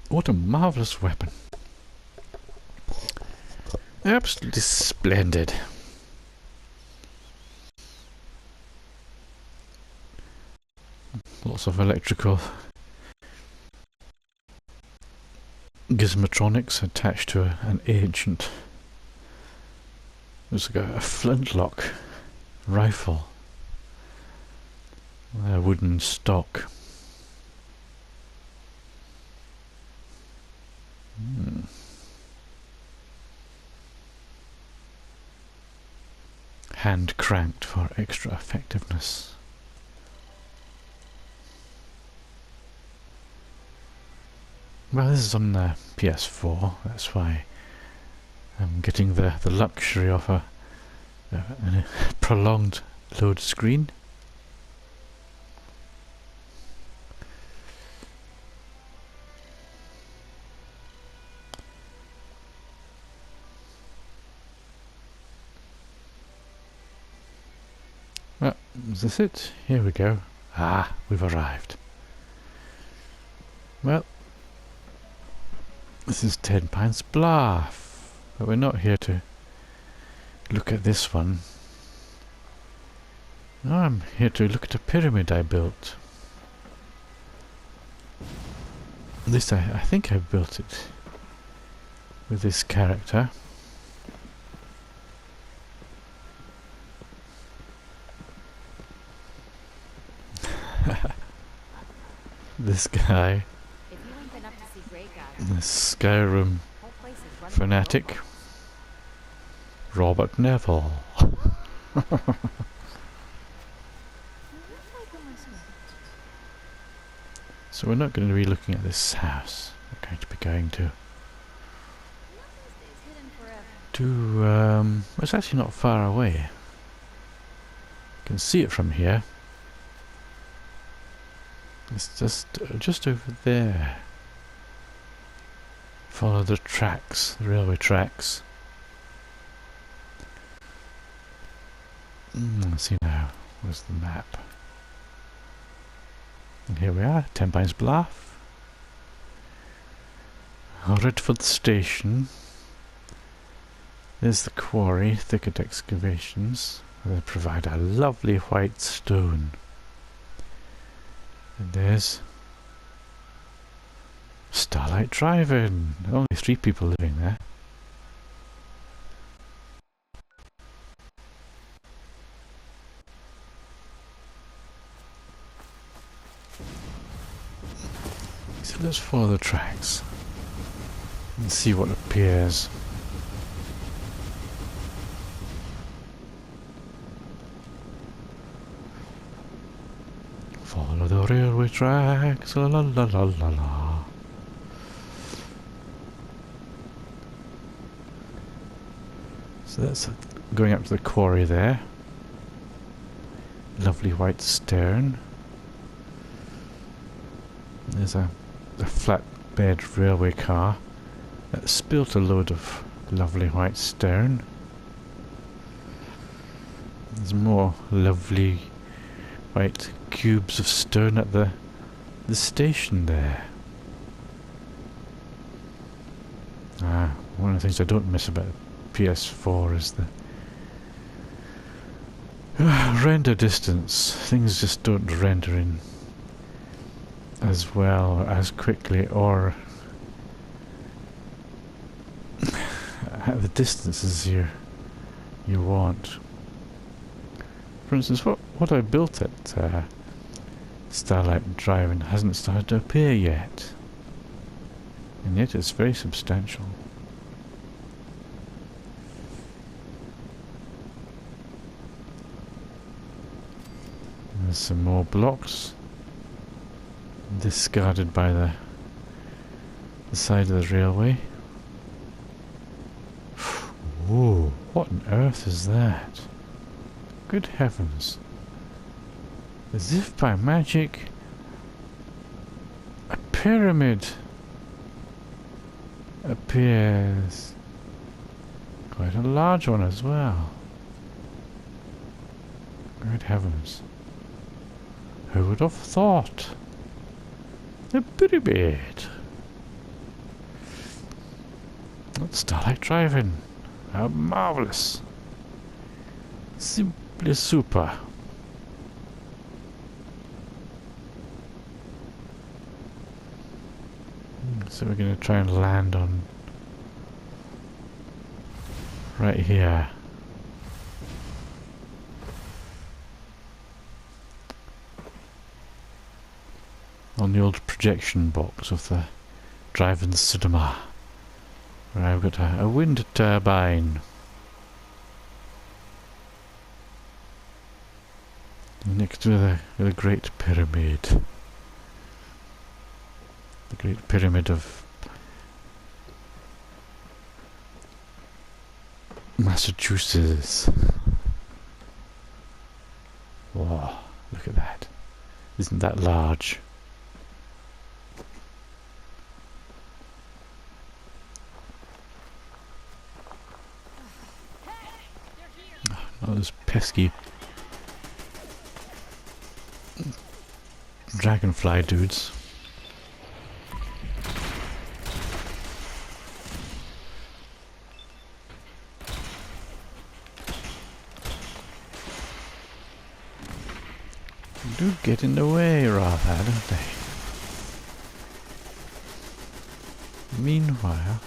What a marvellous weapon. Absolutely splendid. Lots of electrical gizmotronics attached to an ancient. There's like a flintlock rifle. A wooden stock. Hand cranked for extra effectiveness. Well, this is on the PS4, that's why I'm getting the luxury of a prolonged load screen. Well, is this it? Here we go. Ah, we've arrived. Well, this is £10 Bluff, but we're not here to look at this one. No, I'm here to look at a pyramid I built. At least I think I built it with this character. This guy, this Skyrim fanatic, Robert Neville. So we're not going to be looking at this house. We're going to be going to it's actually not far away. You can see it from here. It's just over there. Follow the tracks, the railway tracks. Let's see now. Where's the map? And here we are, £10 Bluff. Redford Station. There's the quarry, Thicket Excavations. They provide a lovely white stone. And there's Starlight Drive-In. Only 3 people living there. So let's follow the tracks and see what appears. Follow the railway tracks, la la la la la la. So that's going up to the quarry there. Lovely white stone. There's a flatbed railway car that spilt a load of lovely white stone. There's more lovely white cubes of stone at the station there. One of the things I don't miss about PS4 is the render distance. Things just don't render in as well or as quickly or at the distances you want. For instance, what I built at Starlight Drive-In hasn't started to appear yet, and yet it's very substantial. There's some more blocks discarded by the side of the railway. Whoa, what on earth is that? Good heavens. As if by magic, a pyramid appears. Quite a large one as well. Good heavens. Who would have thought? A pyramid. That's starlight driving. How marvellous. Simply super. So we're going to try and land on right here. On the old projection box of the drive-in cinema, where I've got a wind turbine next to the Great Pyramid. The Great Pyramid of Massachusetts. Wow, look at that. Isn't that large? Oh, those pesky dragonfly dudes. They do get in the way rather, don't they? Meanwhile,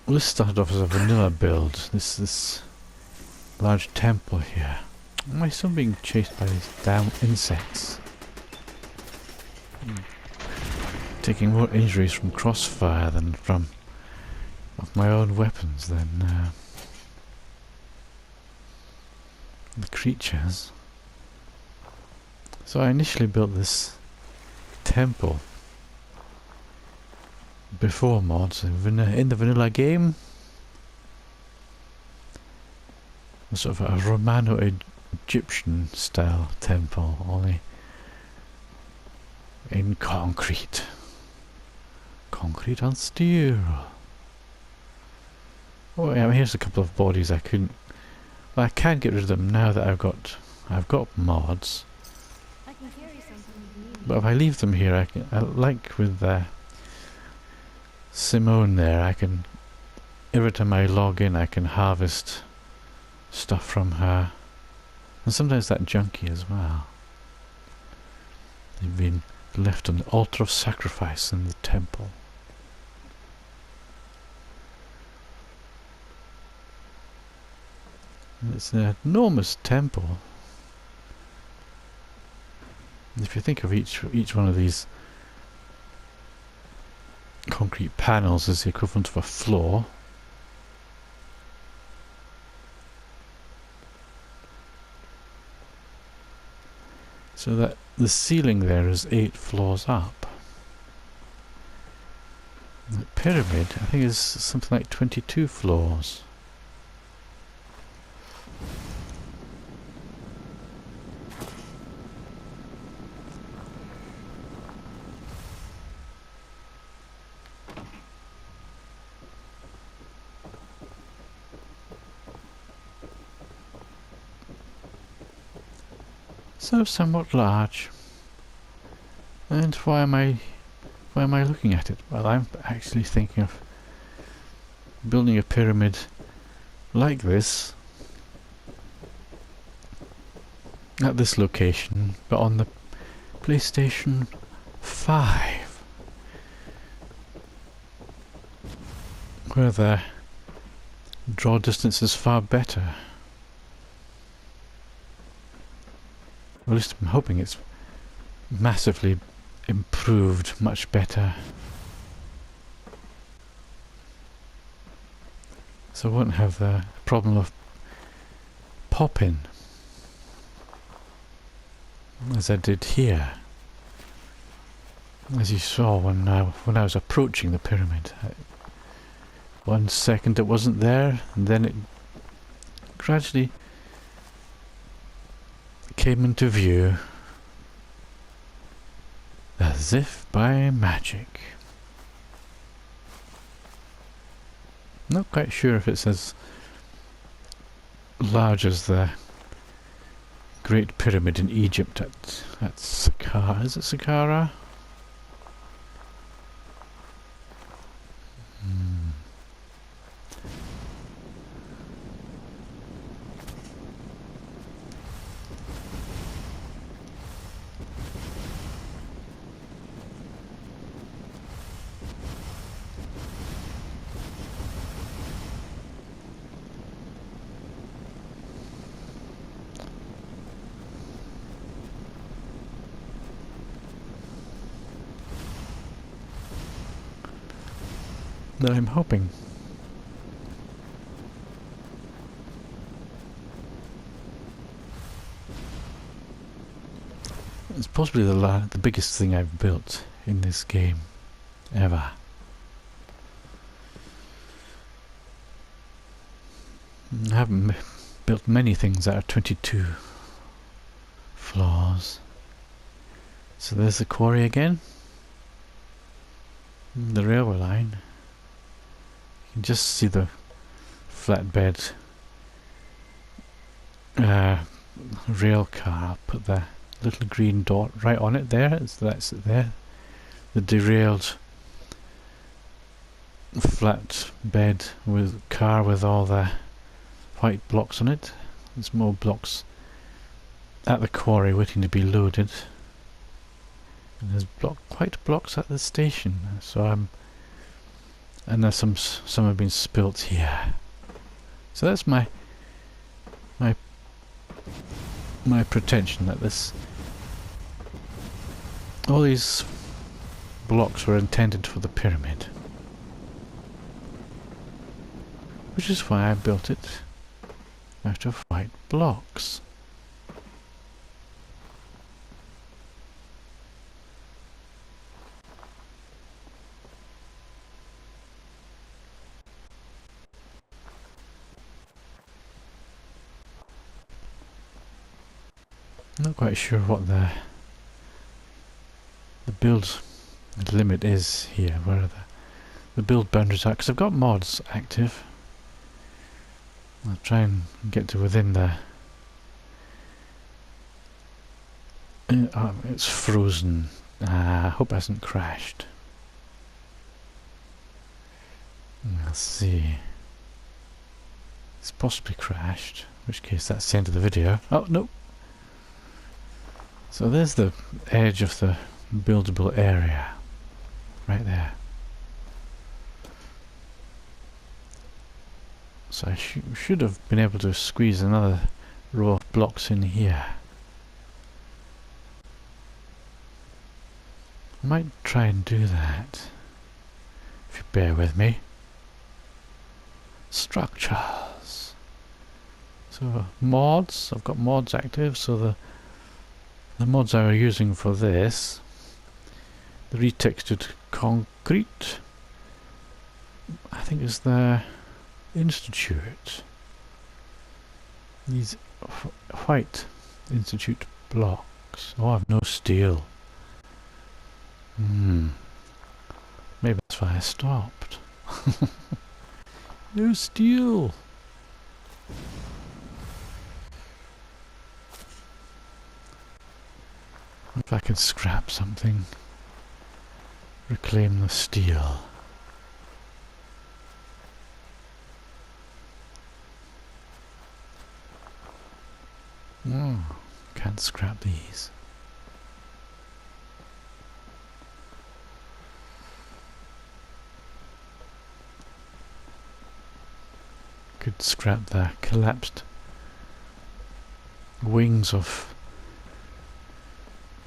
this started off as a vanilla build. This large temple here. Am I still being chased by these damn insects? Taking more injuries from crossfire than from of my own weapons than the creatures. So I initially built this temple before mods in the vanilla game. A sort of a Romano-Egyptian style temple, only in concrete. Concrete on steel. Oh yeah, here's a couple of bodies I couldn't. Well, I can get rid of them now that I've got mods. I can carry something if you need. But if I leave them here, like with Simone there, I can, every time I log in, I can harvest stuff from her. And sometimes that junkie as well. They've been left on the altar of sacrifice in the temple. And it's an enormous temple. And if you think of each one of these concrete panels as the equivalent of a floor, so that the ceiling there is 8 floors up. And the pyramid, I think, is something like 22 floors. So somewhat large. And why am I looking at it? Well, I'm actually thinking of building a pyramid like this at this location, but on the PlayStation 5, where the draw distance is far better. Or at least I'm hoping it's massively improved, much better. So I won't have the problem of pop-in as I did here. As you saw when I was approaching the pyramid. 1 second it wasn't there, and then it gradually came into view as if by magic. Not quite sure if it's as large as the Great Pyramid in Egypt at Saqqara. Is it Saqqara? That I'm hoping. It's possibly the biggest thing I've built in this game ever. I haven't built many things that are 22 floors. So there's the quarry again. The railway line. You can just see the flatbed rail car. I'll put the little green dot right on it there. That's it there. The derailed flat bed with car with all the white blocks on it. There's more blocks at the quarry waiting to be loaded. And there's white blocks at the station. So and there's some have been spilt here. So that's my pretension that all these blocks were intended for the pyramid, which is why I built it out of white blocks. Not quite sure what the build limit is here, where the build boundaries are, because I've got mods active. I'll try and get to within the... it's frozen. I hope it hasn't crashed. Let's see. It's possibly crashed, in which case that's the end of the video. Oh, no! So there's the edge of the buildable area, right there. So I should have been able to squeeze another row of blocks in here. I might try and do that, if you bear with me. Structures. So mods, I've got mods active, so the mods I were using for this, the retextured concrete, I think is the Institute. These white Institute blocks. Oh, I've no steel. Maybe that's why I stopped. No steel. If I can scrap something, reclaim the steel. Can't scrap these. Could scrap the collapsed wings of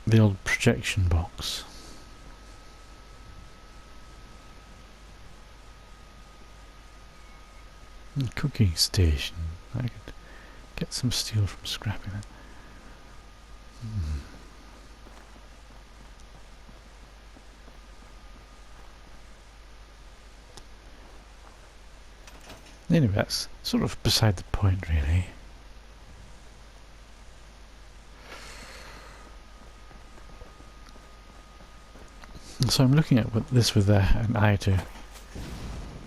the old projection box. And cooking station. I could get some steel from scrapping it. Anyway, that's sort of beside the point, really. So I'm looking at this with an eye to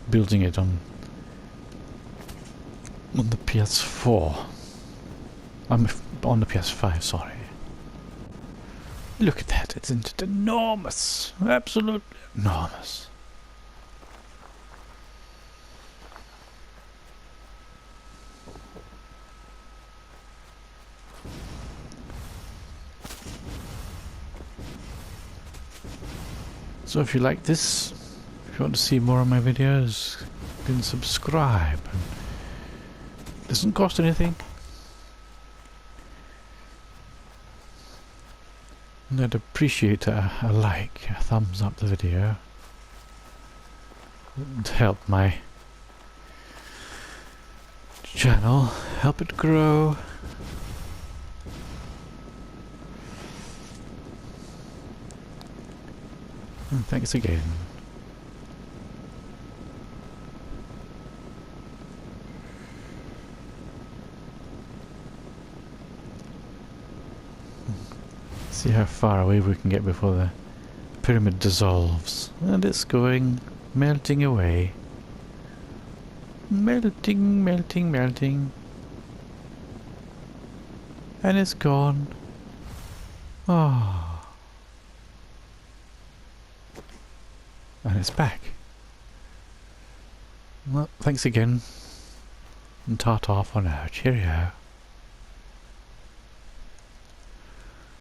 building it on the PS4. I'm on the PS5, sorry. Look at that, isn't it enormous? Absolutely enormous. So if you like this, if you want to see more of my videos, you can subscribe. It doesn't cost anything. And I'd appreciate a like, a thumbs up the video. It would help my channel, help it grow. And thanks again. See how far away we can get before the pyramid dissolves. And it's going, melting away. Melting, melting, melting. And it's gone. Ah. And it's back. Well, thanks again. And ta-ta for now. Cheerio.